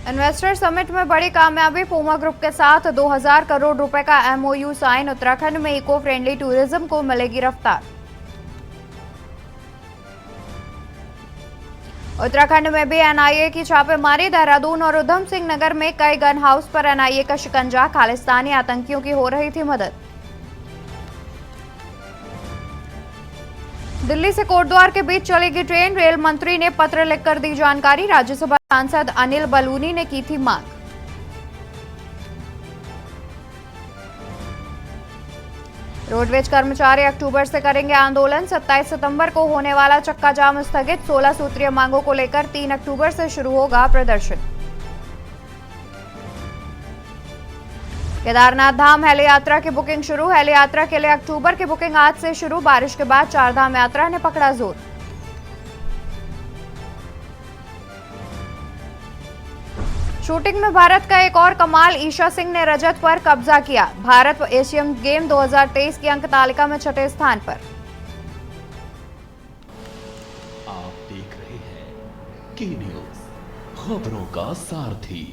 Investor summit में बड़ी कामयाबी, पूमा ग्रुप के साथ 2000 करोड़ रुपए का एमओयू साइन। उत्तराखंड में इको फ्रेंडली टूरिज्म को मिलेगी रफ्तार। उत्तराखंड में भी एनआईए की छापेमारी। देहरादून और उधम सिंह नगर में कई गन हाउस पर एनआईए का शिकंजा। खालिस्तानी आतंकियों की हो रही थी मदद। दिल्ली से कोटद्वार के बीच चलेगी ट्रेन। रेल मंत्री ने पत्र लिखकर दी जानकारी। राज्यसभा सांसद अनिल बलूनी ने की थी मांग। रोडवेज कर्मचारी अक्टूबर से करेंगे आंदोलन। 27 सितंबर को होने वाला चक्का जाम स्थगित। 16 सूत्रीय मांगों को लेकर 3 अक्टूबर से शुरू होगा प्रदर्शन। केदारनाथ धाम हेली यात्रा की बुकिंग शुरू। हेली यात्रा के लिए अक्टूबर की बुकिंग आज से शुरू। बारिश के बाद चारधाम यात्रा ने पकड़ा जोर। शूटिंग में भारत का एक और कमाल, ईशा सिंह ने रजत पर कब्जा किया। भारत एशियन गेम 2023 की अंक तालिका में 6ठे स्थान पर। आप देख रहे हैं की न्यूज, खबरों का सारथी।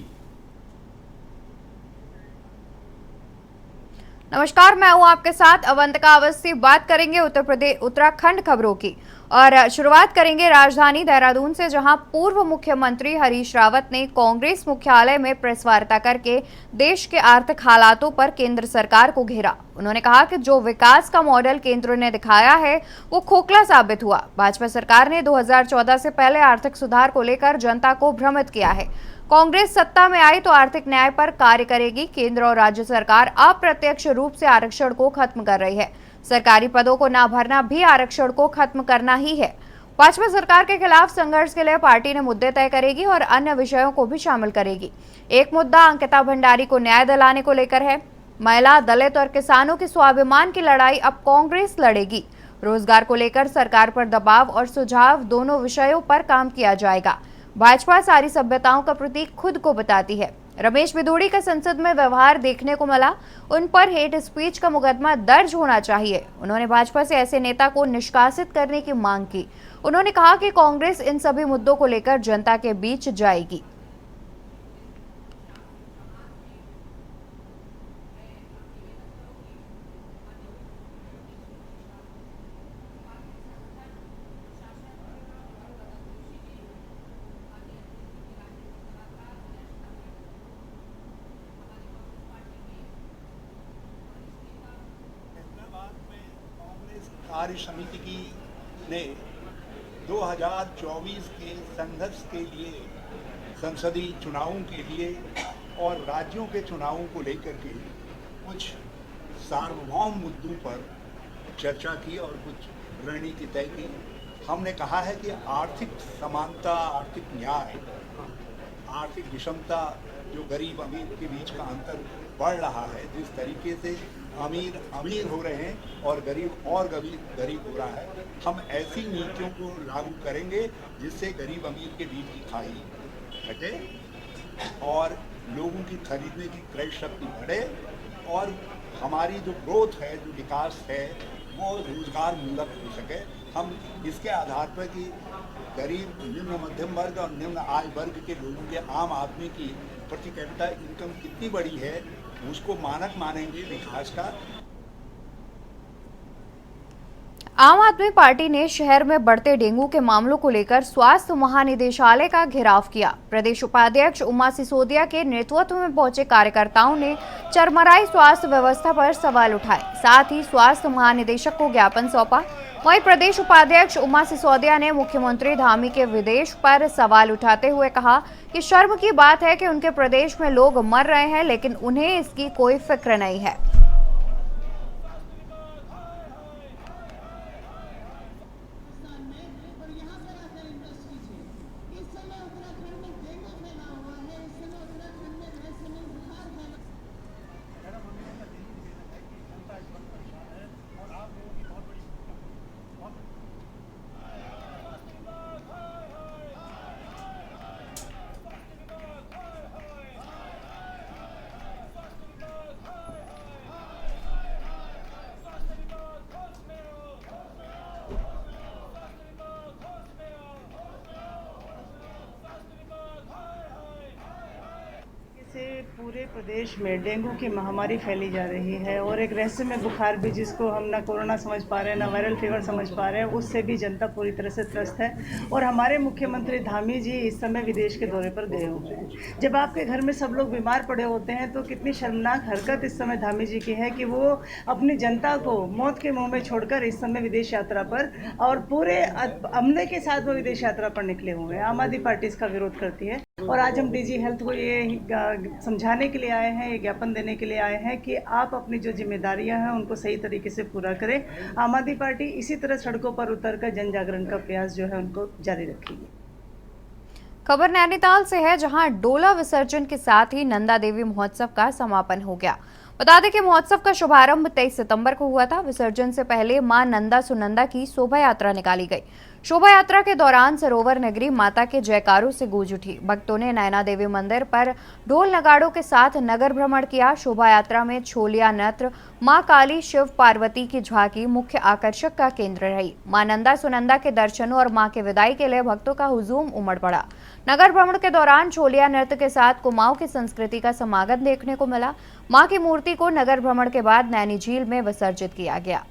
नमस्कार, मैं हूं आपके साथ अवंतिका अवस्थी। बात करेंगे उत्तराखंड खबरों की और शुरुआत करेंगे राजधानी देहरादून से, जहां पूर्व मुख्यमंत्री हरीश रावत ने कांग्रेस मुख्यालय में प्रेस वार्ता करके देश के आर्थिक हालातों पर केंद्र सरकार को घेरा। उन्होंने कहा कि जो विकास का मॉडल केंद्र ने दिखाया है वो खोखला साबित हुआ। भाजपा सरकार ने 2014 से पहले आर्थिक सुधार को लेकर जनता को भ्रमित किया है। कांग्रेस सत्ता में आई तो आर्थिक न्याय पर कार्य करेगी। केंद्र और राज्य सरकार अप्रत्यक्ष रूप से आरक्षण को खत्म कर रही है। सरकारी पदों को ना भरना भी आरक्षण को खत्म करना ही है। भाजपा सरकार के खिलाफ संघर्ष के लिए पार्टी ने मुद्दे तय करेगी और अन्य विषयों को भी शामिल करेगी। एक मुद्दा अंकिता भंडारी को न्याय दिलाने को लेकर है। महिला, दलित और किसानों के स्वाभिमान की लड़ाई अब कांग्रेस लड़ेगी। रोजगार को लेकर सरकार पर दबाव और सुझाव, दोनों विषयों पर काम किया जाएगा। भाजपा सारी सभ्यताओं का प्रतीक खुद को बताती है। रमेश बिधूड़ी का संसद में व्यवहार देखने को मिला। उन पर हेट स्पीच का मुकदमा दर्ज होना चाहिए। उन्होंने भाजपा से ऐसे नेता को निष्कासित करने की मांग की। उन्होंने कहा कि कांग्रेस इन सभी मुद्दों को लेकर जनता के बीच जाएगी। कार्य समिति की ने 2024 के संघर्ष के लिए, संसदीय चुनावों के लिए और राज्यों के चुनावों को लेकर के कुछ सार्वभौम मुद्दों पर चर्चा की और कुछ रणनीति तय की। हमने कहा है कि आर्थिक समानता, आर्थिक न्याय, आर्थिक विषमता, जो गरीब अमीर के बीच का अंतर बढ़ रहा है, जिस तरीके से अमीर अमीर हो रहे हैं और गरीब गरीब हो रहा है, हम ऐसी नीतियों को लागू करेंगे जिससे गरीब अमीर के बीच की खाई हटे और लोगों की खरीदने की क्रय शक्ति बढ़े और हमारी जो ग्रोथ है, जो विकास है, वो रोजगार मूलक हो सके। हम इसके आधार पर कि गरीब, निम्न मध्यम वर्ग और निम्न आय वर्ग के लोगों के, आम आदमी की प्रति कैपिटा इनकम कितनी बड़ी है, उसको मानक मानेंगे विकास का। आम आदमी पार्टी ने शहर में बढ़ते डेंगू के मामलों को लेकर स्वास्थ्य महानिदेशालय का घेराव किया। प्रदेश उपाध्यक्ष उमा सिसोदिया के नेतृत्व में पहुंचे कार्यकर्ताओं ने चरमराई स्वास्थ्य व्यवस्था पर सवाल उठाए, साथ ही स्वास्थ्य महानिदेशक को ज्ञापन सौंपा। वहीं प्रदेश उपाध्यक्ष उमा सिसोदिया ने मुख्यमंत्री धामी के विदेश पर सवाल उठाते हुए कहा कि शर्म की बात है कि उनके प्रदेश में लोग मर रहे हैं, लेकिन उन्हें इसकी कोई फिक्र नहीं है। पूरे प्रदेश में डेंगू की महामारी फैली जा रही है और एक रहस्यमय बुखार भी, जिसको हम ना कोरोना समझ पा रहे हैं ना वायरल फीवर समझ पा रहे हैं, उससे भी जनता पूरी तरह से त्रस्त है। और हमारे मुख्यमंत्री धामी जी इस समय विदेश के दौरे पर गए हुए हैं। जब आपके घर में सब लोग बीमार पड़े होते हैं तो कितनी शर्मनाक हरकत इस समय धामी जी की है कि वो अपनी जनता को मौत के मुंह में छोड़कर इस समय विदेश यात्रा पर और पूरे अमले के साथ वो विदेश यात्रा पर निकले हुए हैं। आम आदमी पार्टी इसका विरोध करती है और आज हम डीजी हेल्थ को ये समझाने के लिए आए हैं, ये ज्ञापन देने के लिए आए हैं कि आप अपनी जो जिम्मेदारियां हैं उनको सही तरीके से पूरा करें। आम आदमी पार्टी इसी तरह सड़कों पर उतरकर जन जागरण का प्रयास जो है उनको जारी रखेगी। खबर नैनीताल से है, जहां डोला विसर्जन के साथ ही नंदा देवी महोत्सव का समापन हो गया। बता दें कि महोत्सव का शुभारंभ 23 सितंबर को हुआ था। विसर्जन से पहले मां नंदा सुनंदा की शोभा यात्रा निकाली गई। शोभा यात्रा के दौरान सरोवर नगरी माता के जयकारों से गूंज उठी। भक्तों ने नैना देवी मंदिर पर ढोल नगाड़ों के साथ नगर भ्रमण किया। शोभा यात्रा में छोलिया नृत्य, मां काली, शिव पार्वती की झांकी मुख्य आकर्षक का केंद्र रही। मां नंदा सुनंदा के दर्शनों और मां के विदाई के लिए भक्तों का हुजूम उमड़ पड़ा। नगर भ्रमण के दौरान छोलिया नृत्य के साथ कुमाऊं की संस्कृति का समागम देखने को मिला। मां की मूर्ति को नगर भ्रमण के बाद नैनी झील में विसर्जित किया गया।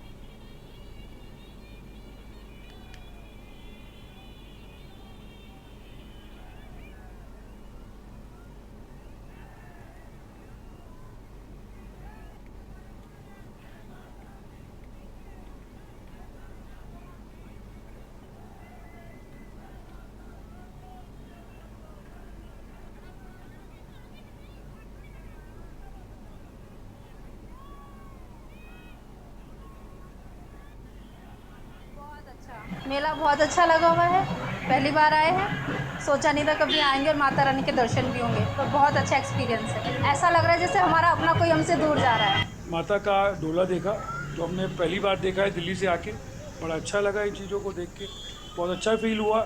मेला बहुत अच्छा लगा हुआ है। पहली बार आए हैं, सोचा नहीं था कभी आएंगे और माता रानी के दर्शन भी होंगे, तो बहुत अच्छा एक्सपीरियंस है। ऐसा लग रहा है जैसे हमारा अपना कोई हमसे दूर जा रहा है। माता का डोला देखा, जो हमने पहली बार देखा है दिल्ली से आके। बड़ा अच्छा लगा इन चीज़ों को देख के, बहुत अच्छा फील हुआ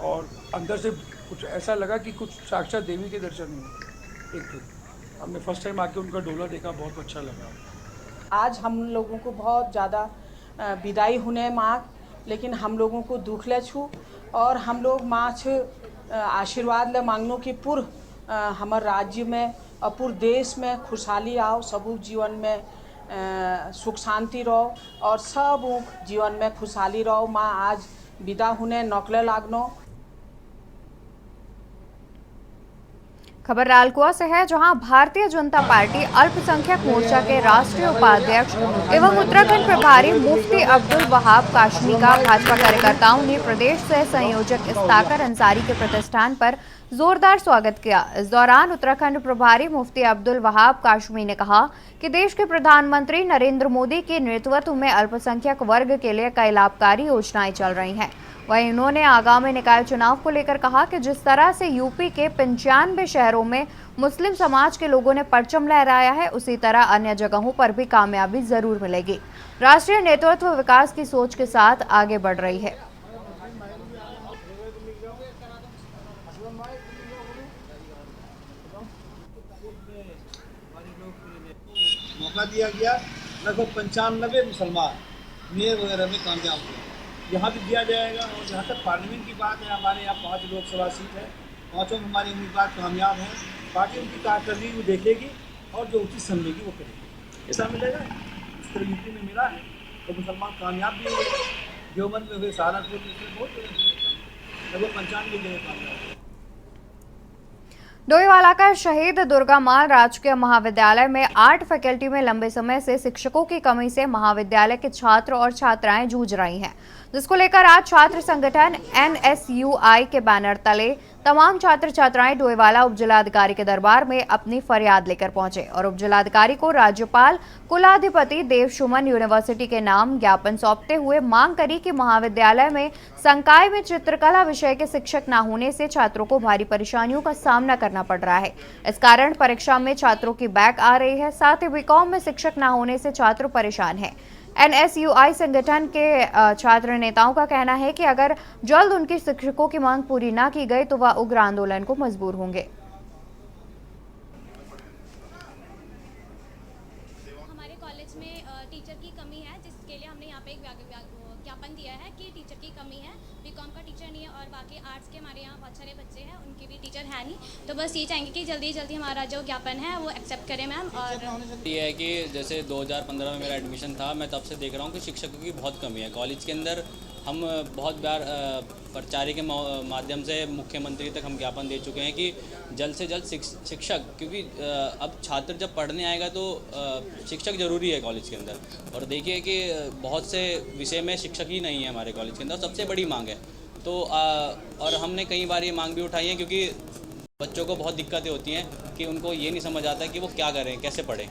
और अंदर से कुछ ऐसा लगा कि कुछ साक्षात देवी के दर्शन हुए। एक तो हमने फर्स्ट टाइम आके उनका डोला देखा, बहुत अच्छा लगा। आज हम लोगों को बहुत ज़्यादा विदाई होने माँ, लेकिन हम लोगों को दुख ले छू और हम लोग माँ से आशीर्वाद ले मांगनो कि पूर्ण हमारे राज्य में और पूरे देश में खुशहाली आओ, सबूक जीवन में सुख शांति रहो और सबूक जीवन में खुशहाली रहो। माँ आज विदा होने नौकले लागनो। खबर लालकुआ से है, जहां भारतीय जनता पार्टी अल्पसंख्यक मोर्चा के राष्ट्रीय उपाध्यक्ष एवं उत्तराखंड प्रभारी मुफ्ती अब्दुल वहाब काशमी का भाजपा कार्यकर्ताओं ने प्रदेश सह संयोजक इस्ताकर अंसारी के प्रतिष्ठान पर जोरदार स्वागत किया। इस दौरान उत्तराखंड प्रभारी मुफ्ती अब्दुल वहाब काशमी ने कहा कि देश के प्रधानमंत्री नरेंद्र मोदी के नेतृत्व में अल्पसंख्यक वर्ग के लिए कई लाभकारी योजनाएं चल रही हैं। वहीं उन्होंने आगामी निकाय चुनाव को लेकर कहा कि जिस तरह से यूपी के 95 शहरों में मुस्लिम समाज के लोगों ने परचम लहराया है, उसी तरह अन्य जगहों पर भी कामयाबी जरूर मिलेगी। राष्ट्रीय नेतृत्व विकास की सोच के साथ आगे बढ़ रही है। मौका दिया गया, लगभग 95 मुसलमान मेयर वगैरह में कामयाब हुए। यहाँ भी दिया जाएगा। और जहाँ तक पार्लियामेंट की बात है, हमारे यहाँ 5 लोकसभा सीट है, 5 हमारे उम्मीदवार कामयाब हैं। पार्टी उनकी कारकर्दगी को देखेगी और जो उचित समझेगी वो करेगी। ऐसा मिलेगा, इस तरह यूपी में मिला है तो मुसलमान कामयाब भी हुए, देवबंद में हुए, सहारनपुर में बहुत लगभग 95 जगह कामयाब। डोईवाला का शहीद दुर्गा माल राजकीय महाविद्यालय में आर्ट फैकल्टी में लंबे समय से शिक्षकों की कमी से महाविद्यालय के छात्र और छात्राएं जूझ रही हैं, जिसको लेकर आज छात्र संगठन NSUI के बैनर तले तमाम छात्र छात्राएं डोईवाला उपजिलाधिकारी के दरबार में अपनी फरियाद लेकर पहुंचे और उपजिलाधिकारी को राज्यपाल कुलाधिपति देवसुमन यूनिवर्सिटी के नाम ज्ञापन सौंपते हुए मांग करी कि महाविद्यालय में संकाय में चित्रकला विषय के शिक्षक न होने से छात्रों को भारी परेशानियों का सामना करना पड़ रहा है। इस कारण परीक्षा में छात्रों की बैक आ रही है। साथ ही बीकॉम में शिक्षक न होने से छात्र परेशान है। NSUI संगठन के छात्र नेताओं का कहना है कि अगर जल्द उनकी शिक्षकों की मांग पूरी न की गई तो वह उग्र आंदोलन को मजबूर होंगे। हमारे कॉलेज में टीचर की कमी है, जिसके लिए हमने यहाँ पे एक ज्ञापन दिया है कि टीचर की कमी है, बीकॉम का टीचर नहीं है और और बाकी आर्ट्स के हमारे यहाँ बहुत सारे बच्चे हैं, उनके भी टीचर हैं नहीं, तो बस ये चाहेंगे कि जल्दी जल्दी हमारा जो ज्ञापन है वो एक्सेप्ट करें मैम। और ये है कि जैसे 2015 में मेरा एडमिशन था, मैं तब से देख रहा हूँ कि शिक्षकों की बहुत कमी है कॉलेज के अंदर। हम बहुत बार प्रचार के माध्यम से मुख्यमंत्री तक हम ज्ञापन दे चुके हैं कि जल्द से जल्द शिक्षक, क्योंकि अब छात्र जब पढ़ने आएगा तो शिक्षक ज़रूरी है कॉलेज के अंदर। और देखिए कि बहुत से विषय में शिक्षक ही नहीं है हमारे कॉलेज के अंदर, सबसे बड़ी मांग है। तो और हमने कई बार ये मांग भी उठाई है, क्योंकि बच्चों को बहुत दिक्कतें होती हैं कि उनको ये नहीं समझ आता कि वो क्या करें, कैसे पढ़ें।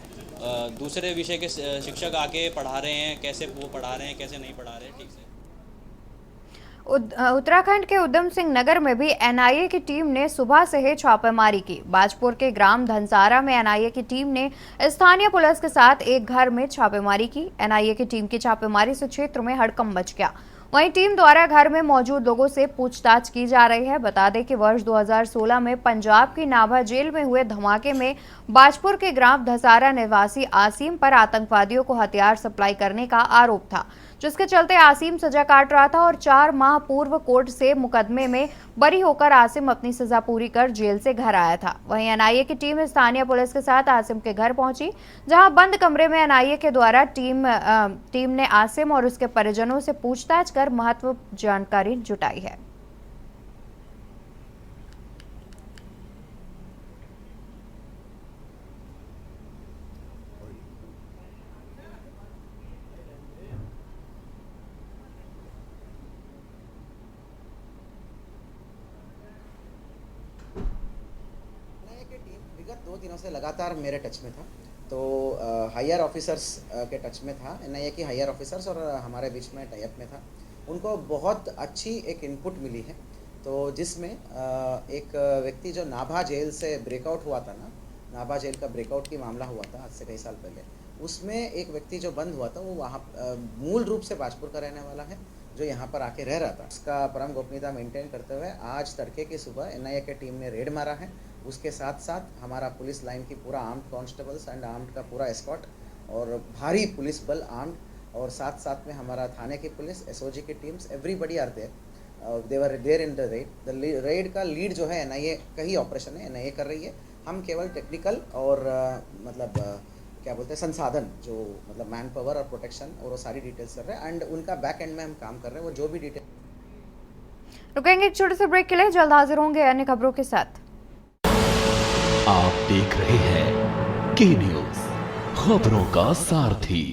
दूसरे विषय के शिक्षक आके पढ़ा रहे हैं, कैसे वो पढ़ा रहे हैं, कैसे नहीं पढ़ा रहे हैं ठीक से। उत्तराखंड के उधम सिंह नगर में भी एनआईए की टीम ने सुबह से ही छापेमारी की। बाजपुर के ग्राम धनसारा में एनआईए की टीम ने स्थानीय पुलिस के साथ एक घर में छापेमारी की। एनआईए की टीम की छापेमारी से क्षेत्र में हड़कंप मच गया। वहीं टीम द्वारा घर में मौजूद लोगों से पूछताछ की जा रही है। बता दें कि वर्ष 2016 में पंजाब की नाभा जेल में हुए धमाके में बाजपुर के ग्राम धनसारा निवासी आसिम पर आतंकवादियों को हथियार सप्लाई करने का आरोप था, जिसके चलते आसिम सजा काट रहा था और 4 माह पूर्व कोर्ट से मुकदमे में बरी होकर आसिम अपनी सजा पूरी कर जेल से घर आया था। वहीं एनआईए की टीम स्थानीय पुलिस के साथ आसिम के घर पहुंची, जहां बंद कमरे में एनआईए के द्वारा टीम ने आसिम और उसके परिजनों से पूछताछ कर महत्वपूर्ण जानकारी जुटाई है। विगत 2 दिनों से लगातार मेरे टच में था, तो हायर ऑफिसर्स के टच में था। एनआईए की हायर ऑफिसर्स और हमारे बीच में टाइप में था। उनको बहुत अच्छी एक इनपुट मिली है, तो जिसमें एक व्यक्ति जो नाभा जेल से ब्रेकआउट हुआ था ना, नाभा जेल का ब्रेकआउट की मामला हुआ था आज से कई साल पहले, उसमें एक व्यक्ति जो बंद हुआ था वो वहाँ मूल रूप से बाजपुर का रहने वाला है, जो यहाँ पर आके रह रहा था। इसका परम गोपनीयता मेंटेन करते हुए आज तड़के की सुबह एनआईए की टीम ने रेड मारा है। उसके साथ साथ हमारा पुलिस लाइन की पूरा आर्म्ड कांस्टेबल्स एंड आर्म्ड का पूरा एस्कॉर्ट और भारी पुलिस बल आर्म्ड, और साथ साथ में हमारा थाने की पुलिस, एसओजी की teams, everybody are there. They were there in the raid. The raid का लीड जो है एनआईए का ही ऑपरेशन है, एनआईए कर रही है। हम केवल टेक्निकल और क्या बोलते हैं संसाधन, जो मतलब मैन पावर और प्रोटेक्शन और वो सारी डिटेल्स कर रहे हैं, एंड उनका बैक एंड में हम काम कर रहे हैं। वो जो भी डिटेल। रुकेंगे एक छोटे से ब्रेक के लिए, जल्द हाजिर होंगे अन्य खबरों के साथ। आप देख रहे हैं के न्यूज, खबरों का सारथी।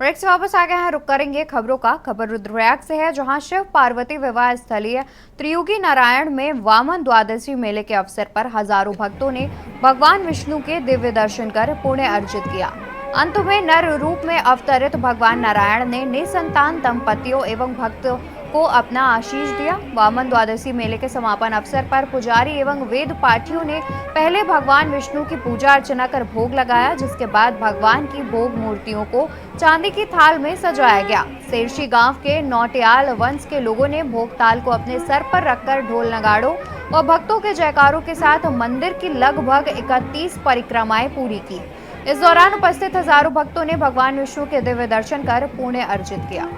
ब्रेक से वापस आ गए हैं, रुक करेंगे खबरों का। खबर रुद्रप्रयाग से है, जहां शिव पार्वती विवाह स्थलीय त्रियुगी नारायण में वामन द्वादशी मेले के अवसर पर हजारों भक्तों ने भगवान विष्णु के दिव्य दर्शन कर पुण्य अर्जित किया। अंत में नर रूप में अवतरित भगवान नारायण ने निसंतान दंपतियों एवं भक्तों को अपना आशीष दिया। वामन द्वादशी मेले के समापन अवसर पर पुजारी एवं वेद पाठियों ने पहले भगवान विष्णु की पूजा अर्चना कर भोग लगाया, जिसके बाद भगवान की भोग मूर्तियों को चांदी की थाल में सजाया गया। सेरशी गांव के नौटियाल वंश के लोगों ने भोग ताल को अपने सर पर रखकर ढोल नगाड़ों और भक्तों के जयकारों के साथ मंदिर की लगभग 31 परिक्रमाएं पूरी की। इस दौरान उपस्थित हजारों भक्तों ने भगवान विष्णु के दिव्य दर्शन कर पुण्य अर्जित किया।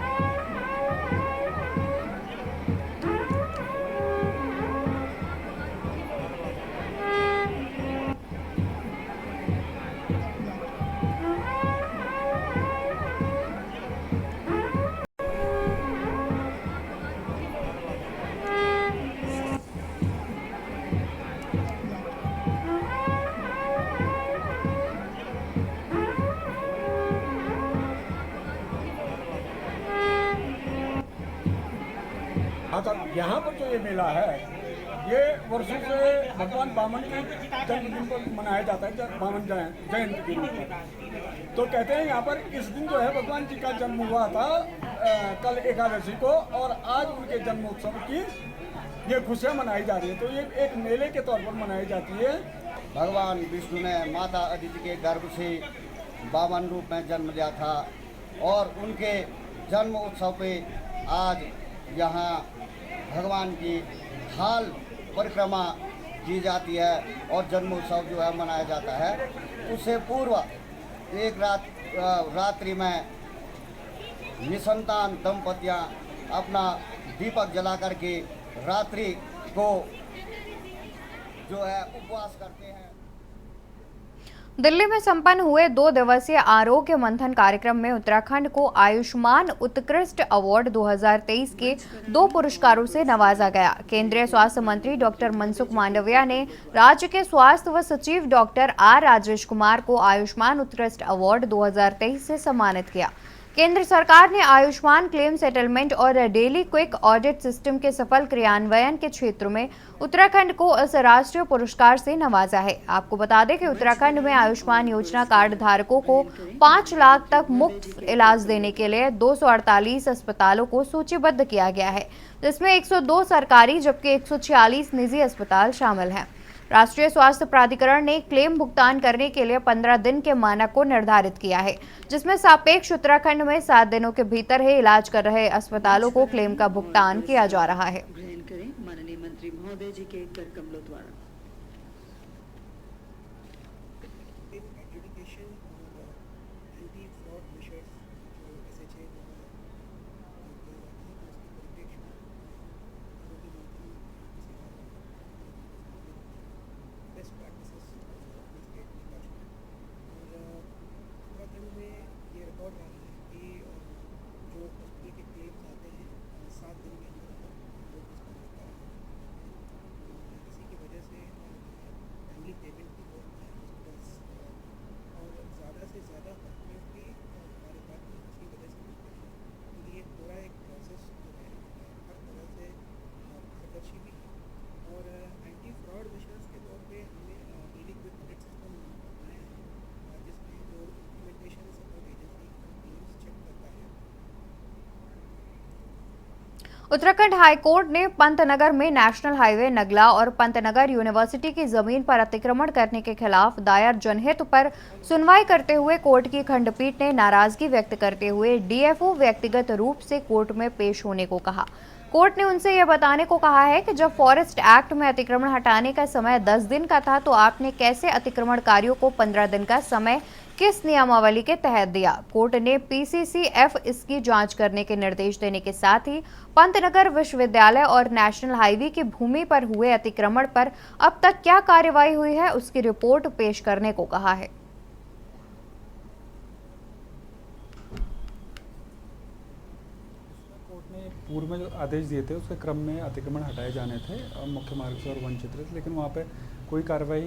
यहाँ पर जो ये मेला है, ये वर्षों से भगवान वामन के जन्मदिन पर मनाया जाता है, वामन जयंती के रूप में। तो कहते हैं यहाँ पर इस दिन जो है भगवान जी का जन्म हुआ था कल एकादशी को, और आज उनके जन्मोत्सव की ये खुशियाँ मनाई जा रही है। तो ये एक मेले के तौर पर मनाई जाती है। भगवान विष्णु ने माता अदिति के गर्भ से वामन रूप में जन्म लिया था, और उनके जन्म उत्सव पे आज यहाँ भगवान की थाल परिक्रमा की जाती है और जन्मोत्सव जो है मनाया जाता है। उससे पूर्व एक रात्रि में निसंतान दंपतियां अपना दीपक जला करके रात्रि को जो है उपवास करते हैं। दिल्ली में संपन्न हुए 2 दिवसीय आरोग्य मंथन कार्यक्रम में उत्तराखंड को आयुष्मान उत्कृष्ट अवार्ड 2023 के 2 पुरस्कारों से नवाजा गया। केंद्रीय स्वास्थ्य मंत्री डॉक्टर मनसुख मांडविया ने राज्य के स्वास्थ्य व सचिव डॉक्टर आर राजेश कुमार को आयुष्मान उत्कृष्ट अवार्ड 2023 से सम्मानित किया। केंद्र सरकार ने आयुष्मान क्लेम सेटलमेंट और डेली क्विक ऑडिट सिस्टम के सफल क्रियान्वयन के क्षेत्र में उत्तराखंड को इस राष्ट्रीय पुरस्कार से नवाजा है। आपको बता दें कि उत्तराखंड में आयुष्मान योजना कार्ड धारकों को 5 लाख तक मुफ्त इलाज देने के लिए 248 अस्पतालों को सूचीबद्ध किया गया है, जिसमें 102 सरकारी जबकि 146 निजी अस्पताल शामिल हैं। राष्ट्रीय स्वास्थ्य प्राधिकरण ने क्लेम भुगतान करने के लिए 15 दिन के मानक को निर्धारित किया है, जिसमें सापेक्ष उत्तराखंड में 7 दिनों के भीतर ही इलाज कर रहे अस्पतालों को क्लेम का भुगतान किया जा रहा है। माननीय मंत्री महोदय जी के कर कमलों द्वारा उत्तराखंड हाईकोर्ट ने पंतनगर में नेशनल हाईवे नगला और पंतनगर यूनिवर्सिटी की जमीन पर अतिक्रमण करने के खिलाफ दायर जनहित पर सुनवाई करते हुए कोर्ट की खंडपीठ ने नाराजगी व्यक्त करते हुए डीएफओ व्यक्तिगत रूप से कोर्ट में पेश होने को कहा। कोर्ट ने उनसे यह बताने को कहा है कि जब फॉरेस्ट एक्ट में अतिक्रमण हटाने का समय 10 दिन का था तो आपने कैसे अतिक्रमणकारियों को 15 दिन का समय किस नियमावली के तहत दिया। कोर्ट ने पीसीसीएफ इसकी जांच करने के निर्देश देने के साथ ही पंतनगर विश्वविद्यालय और नेशनल हाईवे की भूमि पर हुए अतिक्रमण पर अब तक क्या कार्रवाई हुई है उसकी रिपोर्ट पेश करने को कहा है। पूर्व में जो आदेश दिए थे उसके क्रम में अतिक्रमण हटाए जाने थे मुख्य मार्ग से और वन क्षेत्र से, लेकिन वहाँ पे कोई कार्रवाई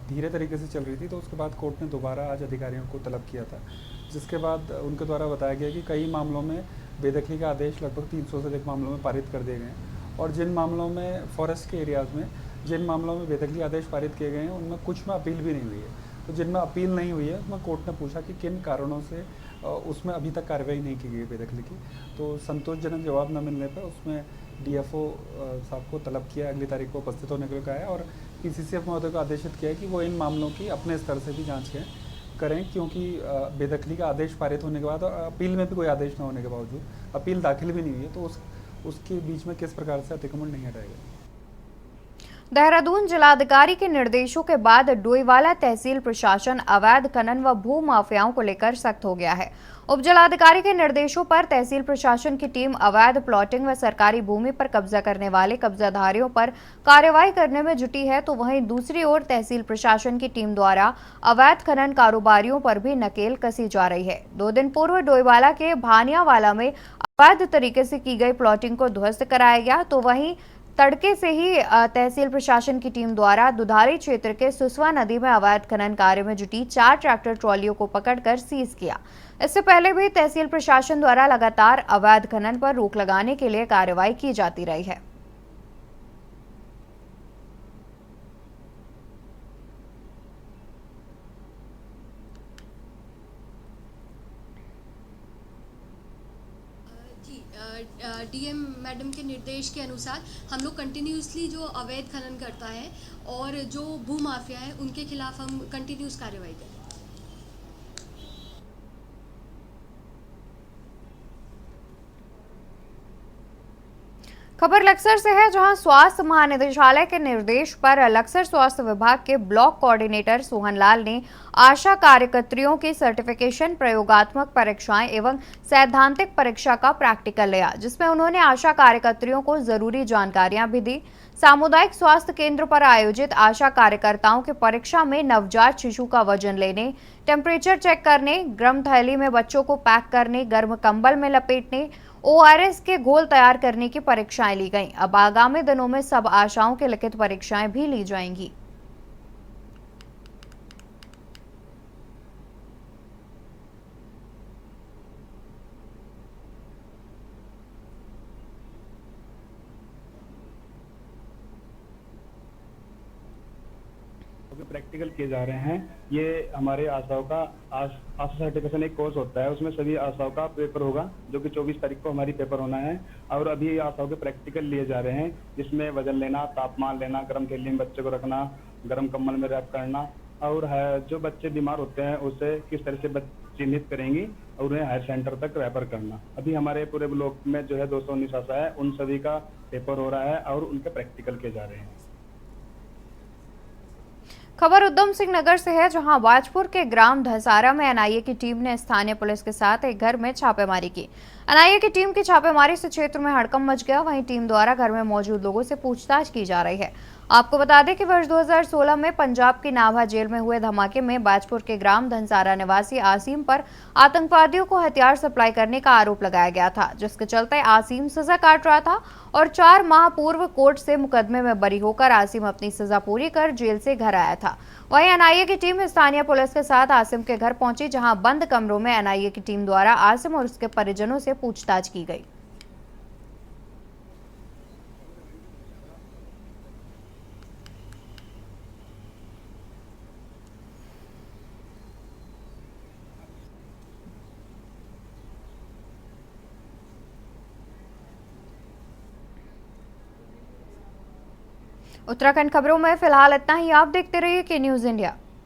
धीरे तरीके से चल रही थी। तो उसके बाद कोर्ट ने दोबारा आज अधिकारियों को तलब किया था, जिसके बाद उनके द्वारा बताया गया कि कई मामलों में बेदखली का आदेश लगभग 300 से अधिक मामलों में पारित कर दिए गए हैं और जिन मामलों में फॉरेस्ट के एरियाज़ में जिन मामलों में बेदखली आदेश पारित किए गए हैं उनमें कुछ में अपील भी नहीं हुई है। तो जिनमें अपील नहीं हुई है उसमें कोर्ट ने पूछा कि किन कारणों से उसमें अभी तक कार्रवाई नहीं की गई बेदखली की। तो संतोषजनक जवाब न मिलने पर उसमें डीएफओ साहब को तलब किया, अगली तारीख को उपस्थित होने के लिए कहा है और पीसीसीएफ महोदय को आदेशित किया है कि वो इन मामलों की अपने स्तर से भी जाँच करें, क्योंकि बेदखली का आदेश पारित होने के बाद और अपील में भी कोई आदेश न होने के बावजूद अपील दाखिल भी नहीं हुई है, तो उसके बीच में किस प्रकार से अतिक्रमण नहीं हटाएगा। देहरादून जिलाधिकारी के निर्देशों के बाद डोईवाला तहसील प्रशासन अवैध खनन व भू माफियाओं को लेकर सख्त हो गया है। उप जिलाधिकारी के निर्देशों पर तहसील प्रशासन की टीम अवैध प्लॉटिंग व सरकारी भूमि पर कब्जा करने वाले कब्जाधारियों पर कार्रवाई करने में जुटी है, तो वहीं दूसरी ओर तहसील प्रशासन की टीम द्वारा अवैध खनन कारोबारियों पर भी नकेल कसी जा रही है। 2 दिन पूर्व डोईवाला के भानियावाला में अवैध तरीके से की गई प्लॉटिंग को ध्वस्त कराया गया, तो वहीं तड़के से ही तहसील प्रशासन की टीम द्वारा दुधारी क्षेत्र के सुसवा नदी में अवैध खनन कार्य में जुटी 4 ट्रैक्टर ट्रॉलियों को पकड़कर सीज किया। इससे पहले भी तहसील प्रशासन द्वारा लगातार अवैध खनन पर रोक लगाने के लिए कार्रवाई की जाती रही है। डीएम मैडम के निर्देश के अनुसार हम लोग कंटिन्यूसली जो अवैध खनन करता है और जो भू माफिया है उनके खिलाफ हम कंटिन्यूस कार्रवाई करें। खबर लक्सर से है, जहां स्वास्थ्य महानिदेशालय के निर्देश पर लक्सर स्वास्थ्य विभाग के ब्लॉक कोऑर्डिनेटर सोहनलाल ने आशा कार्यकर्तियों की सर्टिफिकेशन, प्रयोगात्मक परीक्षाएं एवं सैद्धांतिक परीक्षा का प्रैक्टिकल लिया, जिसमें उन्होंने आशा कार्यकर्तियों को जरूरी जानकारियां भी दी। सामुदायिक स्वास्थ्य केंद्र पर आयोजित आशा कार्यकर्ताओं की परीक्षा में नवजात शिशु का वजन लेने, टेम्परेचर चेक करने, गर्म थैली में बच्चों को पैक करने, गर्म कंबल में लपेटने, ORS के घोल तैयार करने की परीक्षाएं ली गईं। अब आगामी दिनों में सब आशाओं की लिखित परीक्षाएं भी ली जाएंगी। प्रैक्टिकल किए जा रहे हैं। ये हमारे आशाओं का आशा सर्टिफिकेशन एक कोर्स होता है, उसमें सभी आशाओं का पेपर होगा, जो कि 24 तारीख को हमारी पेपर होना है। और अभी आशाओं के प्रैक्टिकल लिए जा रहे हैं, जिसमें वजन लेना, तापमान लेना, गर्म थैली में बच्चे को रखना, गर्म कंबल में रैप करना, और जो बच्चे बीमार होते हैं उसे किस तरह से चिन्हित करेंगी और उन्हें हायर सेंटर तक रेफर करना। अभी हमारे पूरे ब्लॉक में जो है 219 आशा है, उन सभी का पेपर हो रहा है और उनके प्रैक्टिकल किए जा रहे हैं। खबर उधम सिंह नगर से है, जहां बाजपुर के ग्राम धसारा में NIA की टीम ने स्थानीय पुलिस के साथ एक घर में छापेमारी की। NIA की टीम की छापेमारी से क्षेत्र में हड़कंप मच गया। वहीं टीम द्वारा घर में मौजूद लोगों से पूछताछ की जा रही है। आपको बता दें कि वर्ष 2016 में पंजाब की नाभा जेल में हुए धमाके में बाजपुर के ग्राम धनसारा निवासी आसिम पर आतंकवादियों को हथियार सप्लाई करने का आरोप लगाया गया था, जिसके चलते आसिम सजा काट रहा था और 4 माह पूर्व कोर्ट से मुकदमे में बरी होकर आसिम अपनी सजा पूरी कर जेल से घर आया था। वहीं NIA की टीम स्थानीय पुलिस के साथ आसिम के घर पहुंची, जहां बंद कमरों में NIA की टीम द्वारा आसिम और उसके परिजनों से पूछताछ की गई। उत्तराखंड खबरों में फिलहाल इतना ही। आप देखते रहिए के न्यूज़ इंडिया।